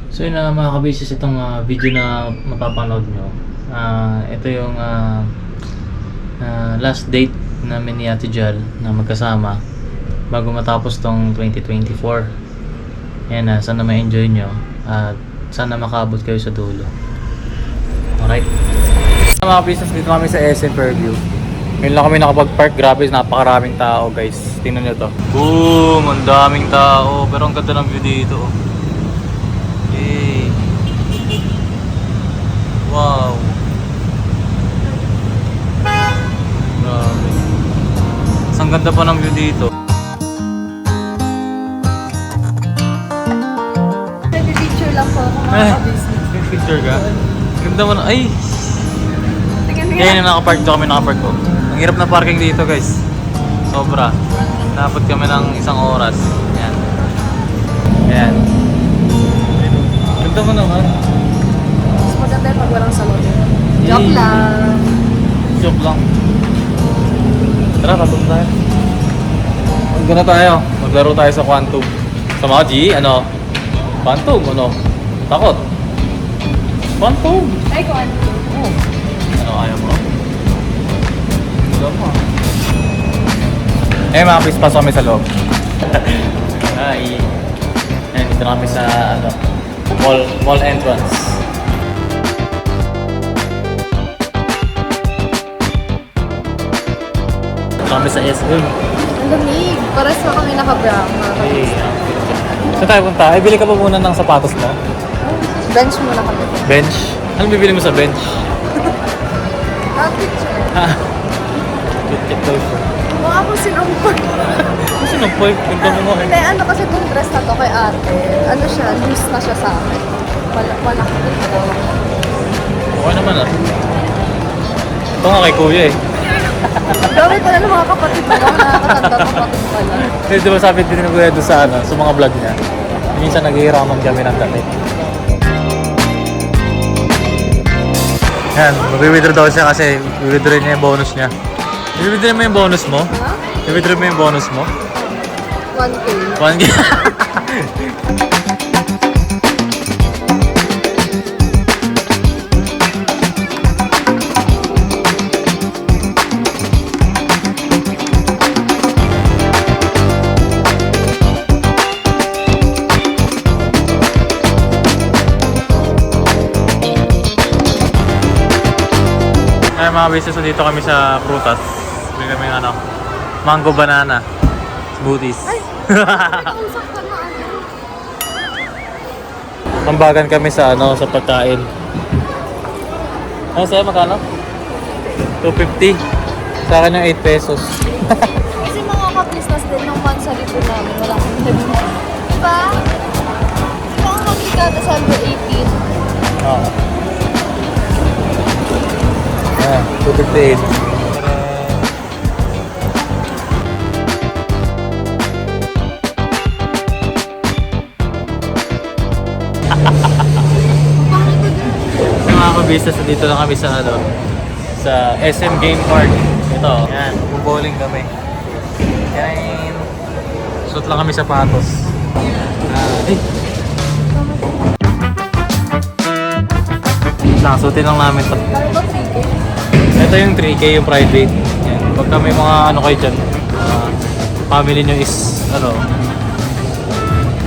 So yun na mga kabisis, itong video na mapapanood nyo. Ito yung last date namin ni Ate Jal na magkasama bago matapos tong 2024. Yan na, sana ma-enjoy nyo at sana makabot kayo sa dulo. Alright. Mga business, dito kami sa SM Fairview. Ngayon lang kami nakapag-park. Grabe, napakaraming tao guys. Tingnan nyo to. Boom! Ang daming tao. Pero ang ganda ng view dito. Yay! Wow! Grabe. Ang ganda pa ng view dito. Nag-picture lang po ako mga ka-business. Picture ka? Ganda mo na. Ay! Tingnan mo Kaya nakapark dito kami nakapark ko. Ang hirap na parking dito guys. Sobra. Napot kami ng isang oras. Ayan. Ayan. Ganda mo naman. Mas maganda yung pag walang salon. Joke lang. Joke lang. Tara, katong tayo. Magano na tayo. Maglaro tayo sa Quantum. Sa mga G, ano? Quantum, ano? Takot. Quantum. Ay, kung ano. Oh. Ano, ayaw mo? Ayaw mo. Eh mga please, pasok kami sa loob. Ay. Ayan, dito na kami sa ano, mall entrance. Dito kami sa SM. Ang lamig. Pares na kami naka-bra. Ay. Saan tayo punta? Ay, bili ka pa muna ng sapatos mo. Bench muna kami. Bench? Anong bibili mo sa bench? Picture. Ah. Check daw siya. Mukha akong sinumpag. Kasi nagpoy, ganda mo nga eh. Hindi, ano kasi itong dress na to kay ate. Ano siya, loose na siya sa akin. Wala ko din ito. Okay naman ah. Ito nga kay kuya eh. Dami pala ng mga kapatid mo. Mga nakakatanda kapatid pala. Kasi di ba sabi din ni kuya doon sa ano, sa mga vlog niya. Minsan naghihiraman kami ng dati. Yan, mag-withdraw daw siya kasi i-withdraw niya yung bonus niya. I-withdraw mo yung bonus mo? Ha? I-withdraw mo yung bonus mo? 1K. 1K. Ay mga business, dito kami sa prutas. Bili kami ng ano, mango banana smoothies. Usap ka na ano. Ambagan kami sa ano, sa pagkain. Ano sa'yo, magkano? 250. Sa akin yung 8 pesos. Kasi mga ka-business din ng monthsary po namin. Wala kami nabili. Diba? Diba ang magkita December 18? Oo. Ah, 258. Mga ka-business, dito lang kami sa ano, sa SM Game Park. Ito, yan, bowling kami. Yan. Suot lang kami sapatos. Suotin lang namin to. Kami ba 3K? Ito yung 3K, yung private. Yan. Pagka may mga ano kayo dyan, family nyo is, ano,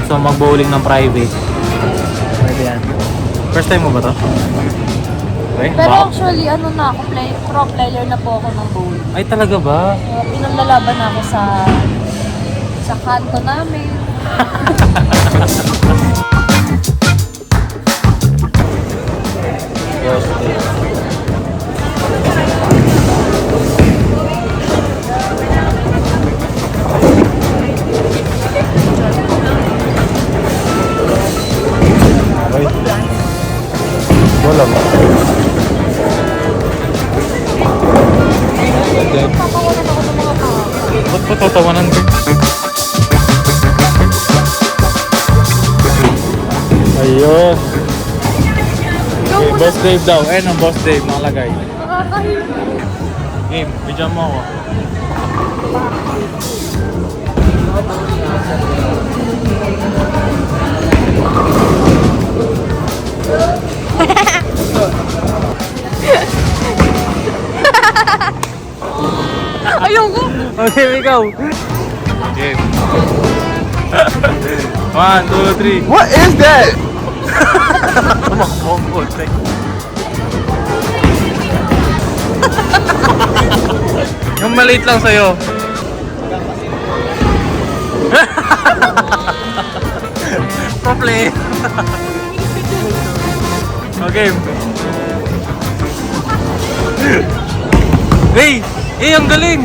so mag-bowling ng private. Pwede yan. First time mo ba to? Okay, Pero wow. actually, ano na ako, pro player na po ako ng bowling. Ay, talaga ba? Pinanlalaban na ako sa kanto namin. Wala ba? Papawalan ako ng mga tao. Ba't pa tatawanan ka? Ayun. Okay, Boss Dave daw. Ayun ang Boss Dave, nakalagay. Nakakahilig. Game, bigyan mo ako. ikaw. Game. 1, 2, 3. What is that? Tumakbo ang putik. Yung maliit lang sa'yo. Pro play. Okay. Hey! Eh, ang galing!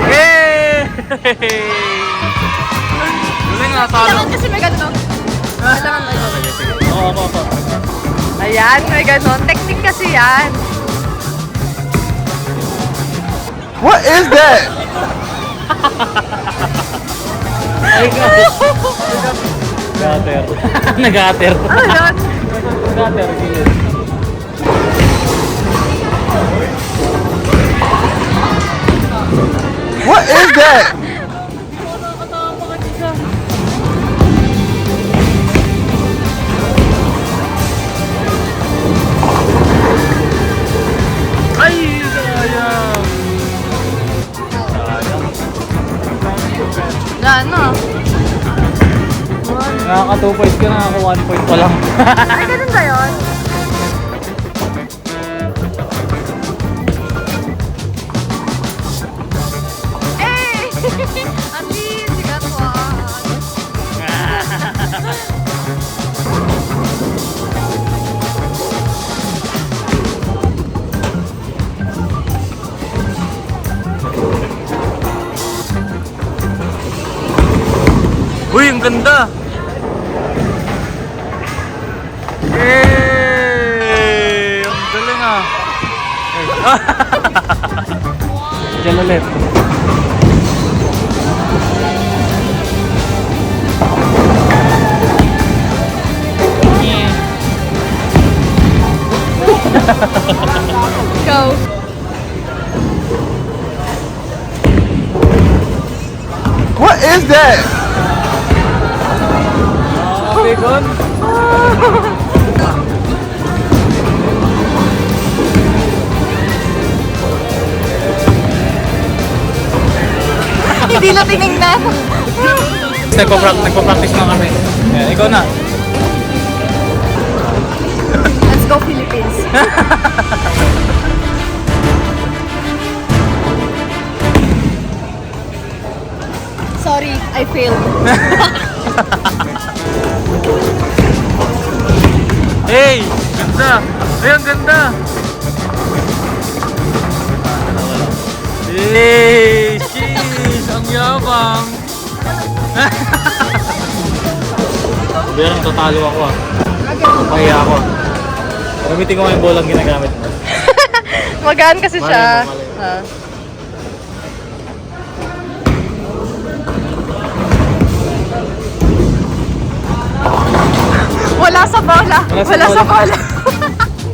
Hey! Galing nga, talo. Kailangan kasi may ganun. Kailangan may ganun. Oo, ako. Ayan, may ganun. Technique kasi yan. What is that? Ay, Gater. Nag-gater. Ano yun? Gater, gilid. What is that? Ay, sayang. Sayang. Na ano? Nakaka 2 points ka na, ako 1 point pa lang. Ay, ganun ba yun? Eh! Ati, sikat ko. Uy, ang ganda! Hey! Ang galing ah! Diyan ulit. Go. What is that? Bacon? Hindi na tinignan. Nagpa-practice na kami. Yan, ikaw na. Let's go Philippines. Sorry, I failed. Hey! Ganda! Ay, ang ganda! Hey! Sheesh! Ang yabang! Pero tatalo ako ah. Mahiya ako. Gamitin ko nga yung bolang ginagamit mo. Magaan kasi siya. Malay mo. Ah. Wala sa bola. Wala sa bola.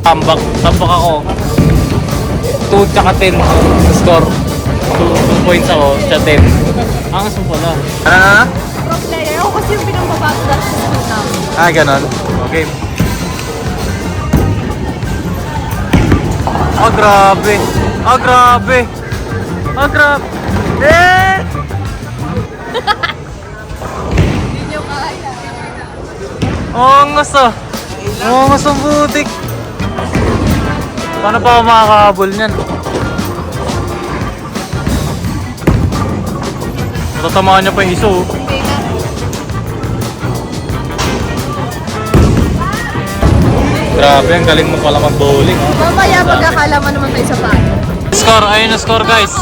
Tambak ako. 2 tsaka 10 score. 2 points ako, siya 10. Angas mo pala. Ah? Pro player. Ako kasi yung pinambabato dati sa school namin. Ah, ganon. Okay. Ah, grabe. Ah, grabe. Ah, grabe. Eh! Hindi nyo kaya. Angas ah. Angas ang butik. Paano pa ako makakahabol niyan? Matatamaan niya pa yung iso. Hindi na. Grabe, ang galing mo pala mag-bowling. Mamaya magkakalaman naman tayo sa paano. Score, ayun na score guys.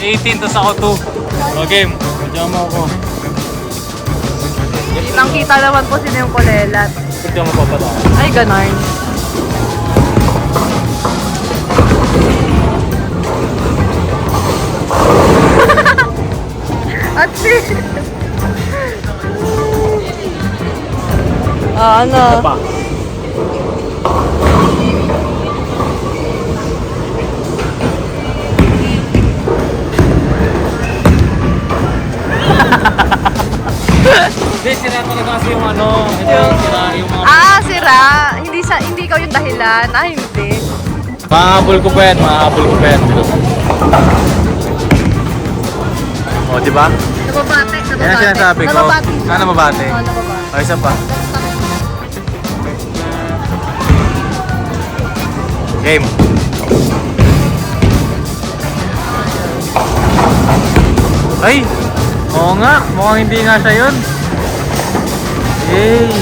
18 tas ako 2. Okay, madyan mo ako. Kitang-kita naman po sino yung kulelat. Ba't ka mapapala? Ay, ganarn. At si... ano? Pa. Hindi, sira ko na kasi yung ano. Ito, sira yung mga... Ah, sira. Hindi ikaw yung dahilan. Ah, hindi. Mahabol ko pa yan, mahabol ko pa yan. O, di ba? Nababate. Yan ang sinasabi ko. Nababate. Ah, nababate. Oo, nababate. O, isa pa. Game. Ay! Oo nga, mukhang hindi nga siya yun. Yay!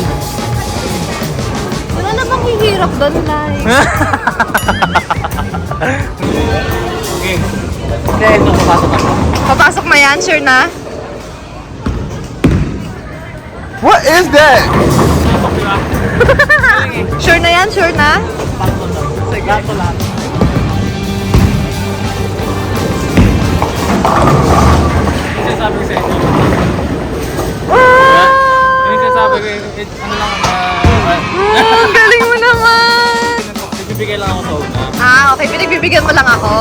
Wala namang hihirap doon, like. Okay. Okay. Ito, papasok ako. Papasok na yan, sure na? What is that? Pasok, di ba? Sure na yan, sure na? Sige. Lato lang. Yung sinasabi ko sa inyo. Yung sinasabi ko, ano lang, Ang galing mo naman! nagbibigay lang ako sa una. Ah, okay. Pinagbibigyan mo lang ako.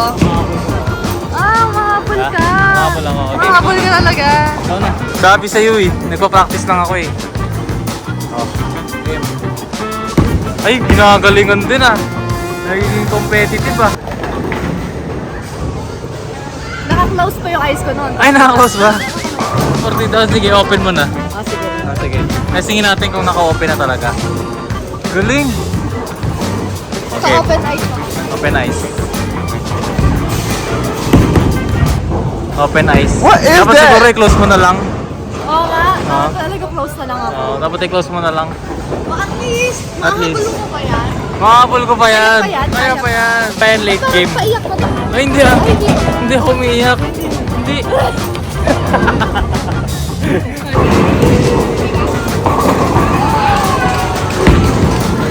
Ah, mahabol ka. Mahabol lang ako. Okay. Mahabol ka talaga. Ikaw na. Sabi sa'yo eh, nagpa-practice lang ako eh. Oh, game. Ay, ginagalingan din ah. Nagiging competitive ah. Naka-close pa yung eyes ko noon. Ay, naka-close ba? 40 daw, sige, open mo na. Ah, sige. Ah, sige. Testingin natin kung naka-open na talaga. Galing! Sa Okay, open eyes mo. open eyes. Open eyes. What is Dapat that? siguro i-close mo na lang. Oo nga. Ah. Talaga close na lang ako. Dapat i-close mo na lang. At least, At least. makagulo mo pa yan. Makakapul ko pa yan. Kaya pa yan? Kaya pa yan. Pa yan late Bakit game. paiyak ka na? Ay, hindi ah. Ay, hindi. Hindi ako umiiyak. Hindi.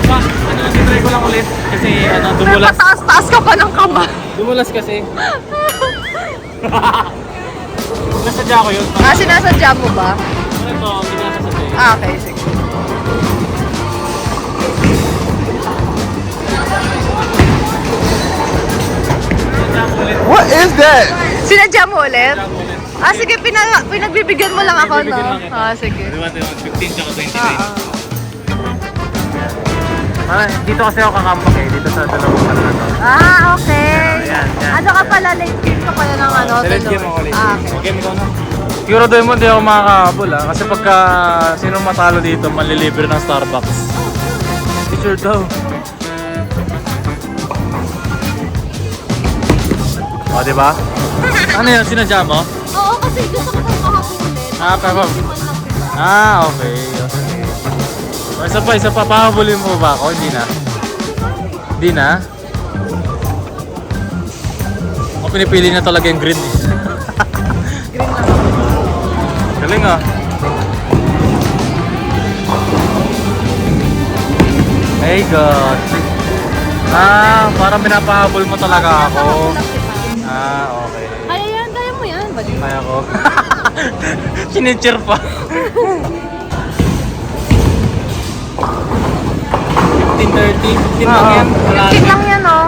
Pa, titry ko lang ulit. Kasi dumulas. Pataas-taas ka pa ng kamay. Dumulas kasi. Nasadya ko yun. Ah, sinasadya mo ba? Ano ito? Binasasadya yun. Ah, okay, sige. Nasadya ko ulit. What is that? Sinadya mo ulit? Nasadya ko ulit. Ah, sige, pinagbibigyan mo lang ako, no? Bibigyan lang kita. Ah, sige. Diba, 15 tsaka 29. Ah, Dito kasi ako kakambak eh. Dito sa dalawang ano na to. ah, okay. Yan, yan. Ano ka pala, late game ka pala ng ano? Select tuloy? game ako ulit. Ah, okay. Game ko na. Siguraduhin mo hindi ako makakahabol ah. Kasi pagka sino matalo dito, manlilibre ng Starbucks. Teacher daw. O, diba? Ano yun? Sinadya mo? Oo, kasi gusto ko kang makakulit. Ah, pero... Hindi man lang kita. Ah, okay. Okay. O, isa pa. Pahabulin mo ba ako? Hindi na. Hindi na? Ako pinipili na talaga yung green eh. Green na ako. Galing ah. Hey God. Ah, parang pinapahabol mo talaga ako. Makakulit kita. Ah, okay. Kaya yan, kaya mo yan. Bali. Kaya ko. Sinitcher pa. 15:30. 15 lang yan. Wala 15 lang yan, oh.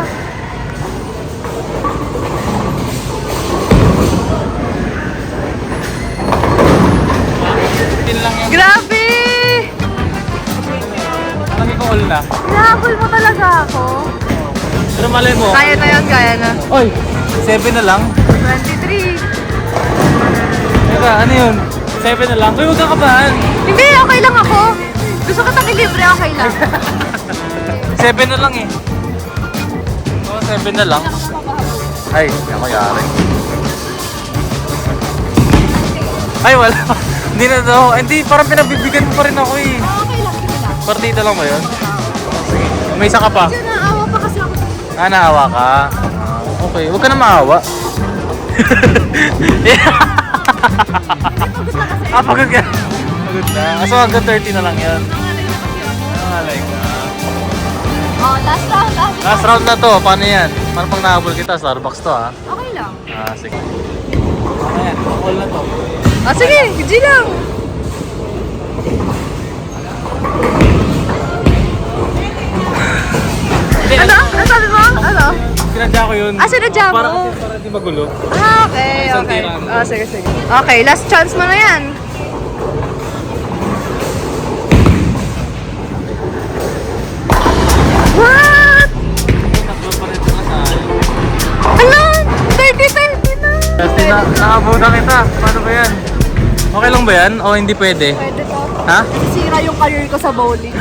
lang yan. Grabe! Alam ko all na. Hinahabol mo talaga ako. Pero malay mo. Kaya na yan, kaya na. Oy, 7 na lang. 23. Teka, ano yun? 7 na lang. Uy, huwag kang kabahan. Hindi, okay lang ako. Gusto ko libre, okay lang. 7 na lang eh. Oo, 7 na lang. Ay, hindi ako yari. Ay, wala. Hindi na daw. Hindi, parang pinagbibigyan mo pa rin ako eh. Okay lang, sige lang. Partida lang ba yun? Sige. May isa ka pa. Diyan naawa pa kasi ako. Ah, naawa ka. Okay, huwag ka na maawa. Ah, pagod ka. Pagod na. So, hanggang 30 na lang yun. Nangalay ka. Oh, last round. Last round na to. Paano yan? Paano pang nahabol kita? Starbucks to ah. Okay lang. Ah, sige. Ayan, all na to. Ah, sige, G lang. Ano? Ano sabi mo? Ano? Sinadya ko yun. Ah, sinadya mo? Para di magulo. Ah, okay, Isang okay. tiraan. Ah, sige, sige. Okay, last chance mo na yan. What? Tatlo pa rin na tayo. Hello? 32 naabutan kita. Paano ba yan? Okay lang ba yan? O hindi pwede? Pwede to. Ha? Sira yung career ko sa bowling.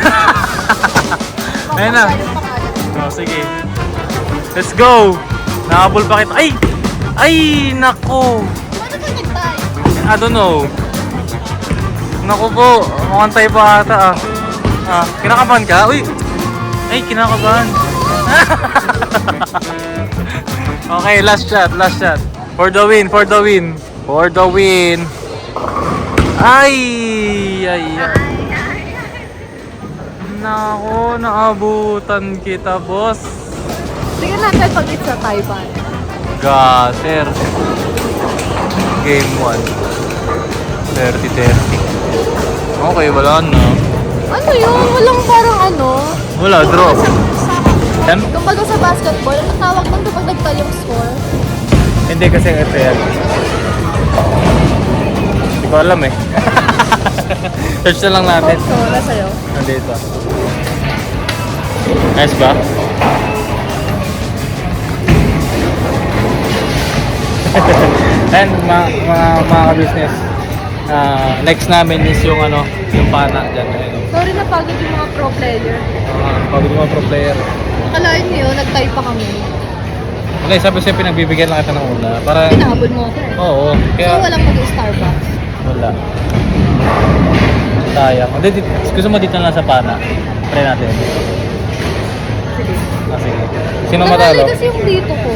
Ayun na. Yung pangalan. Oh, sige. Let's go! Nakabol pa kita. Ay! Ay! Nako! Paano ka nag-tie? I don't know. Naku po. Mukhang tayo pa ata ah. Kinakabahan ka? Uy! Ay, kinakabahan. Okay, last shot. For the win. Ay! Nako, naabutan kita, boss. Tingnan natin pag it's sa Taiwan. Gater. Game 1. 30-30. Okay, wala na. Ano yun? Walang parang ano? Wala, draw. Tem? Kumbaga sa basketball, ano tawag doon kapag nag-tie yung score? Hindi kasi ito yan. Hindi ko alam eh. Search na lang natin. So, wala sa'yo. Nandito. Nice ba? And mga ka-business, next namin is yung yung pana dyan. Sorry na pagod yung mga pro player. Pagod yung mga pro player. Akalain niyo, nag-tie pa kami. Wala, sabi siya pinagbibigyan lang kita ng una. Para... Pinahabol mo ako eh. Oo. Kaya... So, walang mag-Starbucks. Wala. Sayang. Gusto mo dito lang sa pana? Try natin. Sige. Sige. Sino Nangalay matalo? kasi yung dito ko.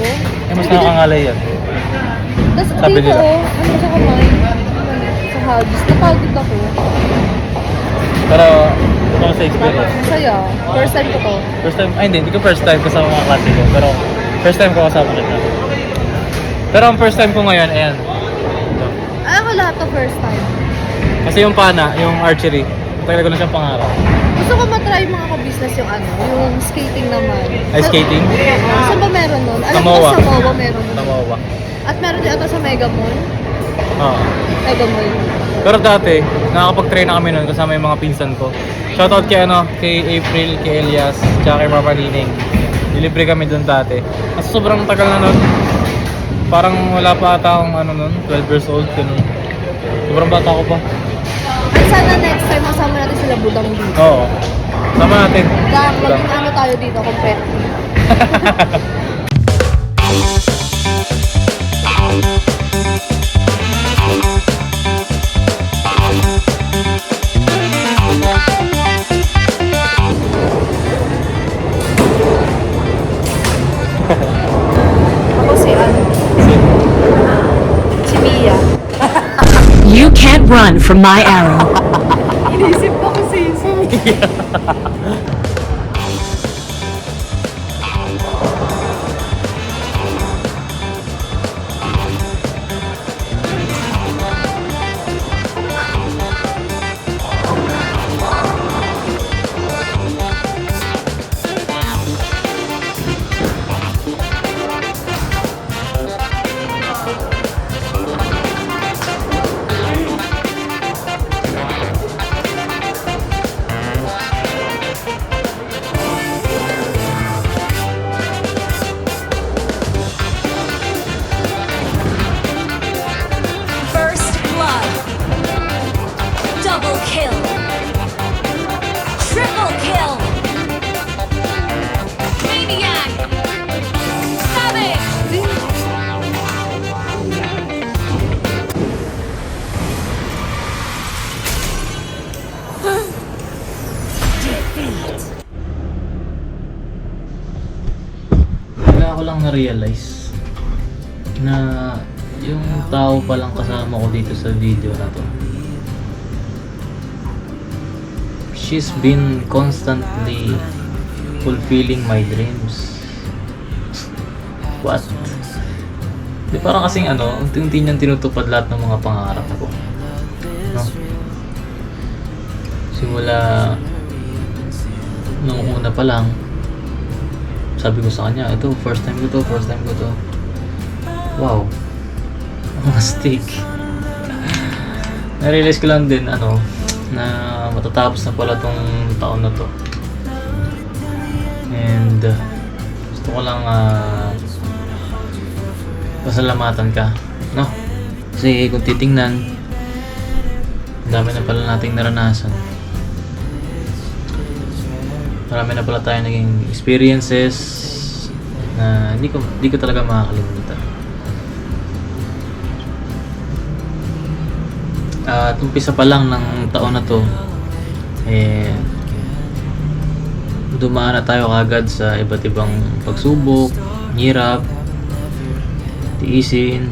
Mas nakakangalay yan. Tapos Sabi dito, nila. ano sa kamay? Sa hagis. Napagod ako. Pero, ito sa experience. Masaya. First time ko to. First time, hindi ko first time kasama mga klase ko. Pero, first time ko kasama kita. Pero ang first time ko ngayon, ayan. Ito. Ay, ako lahat to first time. Kasi yung pana, yung archery, talaga ko na siyang pangarap. Gusto ko matry mga ka-business yung yung skating naman. Ay, skating? Oo. Saan ba meron nun? Alam ko Samoa. sa Samoa meron nun. Tamawa. At meron din ata sa Mega Mall. Oo. Mega Mall. Pero dati, nakakapag-train na kami nun kasama yung mga pinsan ko. Shoutout kay April, kay Elias, tsaka kay Mama Nining. Nilibre kami dun dati. Kasi sobrang tagal na nun. Parang wala pa ata akong 12 years old. Ganun. Sobrang bata ko pa. Ay, sana next time masama natin sila budang dito. Oo. Sama natin. Dahil maging ano tayo dito, competitive. Ako si Mia. You can't run from my arrow. Inisip ko kasi si Mia. First blood. Double kill. Triple kill. Maniac. Savage. Wala ko lang na-realize na yung tao palang kasama ko dito sa video na to, she's been constantly fulfilling my dreams. What? Di parang kasing unti-unti niyang tinutupad lahat ng mga pangarap ko. No? Simula nung una pa lang, sabi ko sa kanya, ito, first time ko to. Wow. Ang astig. Na-realize ko lang din, na matatapos na pala tong taon na to. And, gusto ko lang pasalamatan ka, no? Kasi kung titingnan, ang dami na pala nating naranasan. Marami na pala tayo naging experiences na hindi ko talaga makakalimutan. At umpisa pa lang ng taon na to, dumaan na tayo kagad sa iba't ibang pagsubok, hirap, tiisin,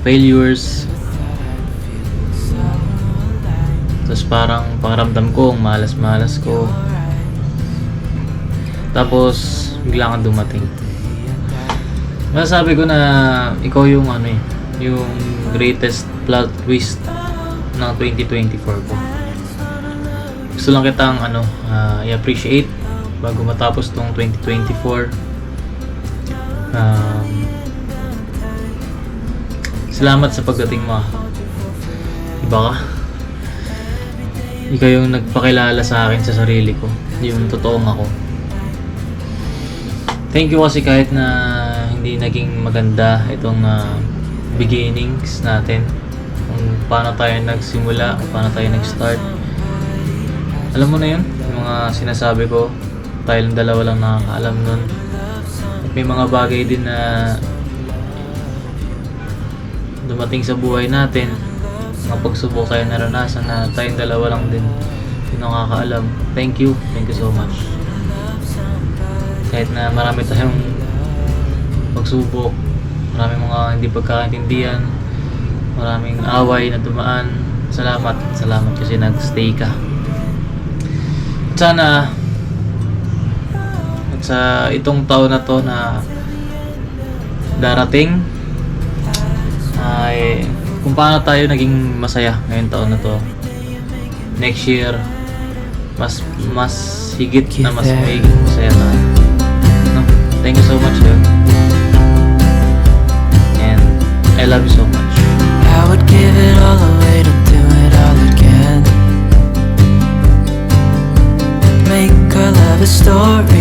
failures. Tapos parang pakiramdam ko, malas-malas ko. Tapos bigla kang dumating. Masasabi ko na ikaw yung yung greatest plot twist ng 2024 ko. Gusto lang kitang i-appreciate bago matapos tong 2024. Salamat sa pagdating mo. Iba ka. Ikaw yung nagpakilala sa akin sa sarili ko, yung totoong ako. Thank you kasi kahit na hindi naging maganda itong beginnings natin, kung paano tayo nagsimula, kung paano tayo nag-start. Alam mo na yun, yung mga sinasabi ko, tayong dalawa lang nakakaalam nun. At may mga bagay din na dumating sa buhay natin, mga pagsubok tayo naranasan na tayong dalawa lang din yung nakakaalam. Thank you so much. Kahit na marami tayong pagsubok, maraming mga hindi pagkakaintindihan, maraming away na dumaan, salamat kasi nag-stay ka. At sana sa itong taon na to na darating ay kung paano tayo naging masaya ngayong taon na to, next year mas higit na mas magiging masaya tayo. Thank you so much, dude. And I love you so much. I would give it all away to do it all again. Make our love a story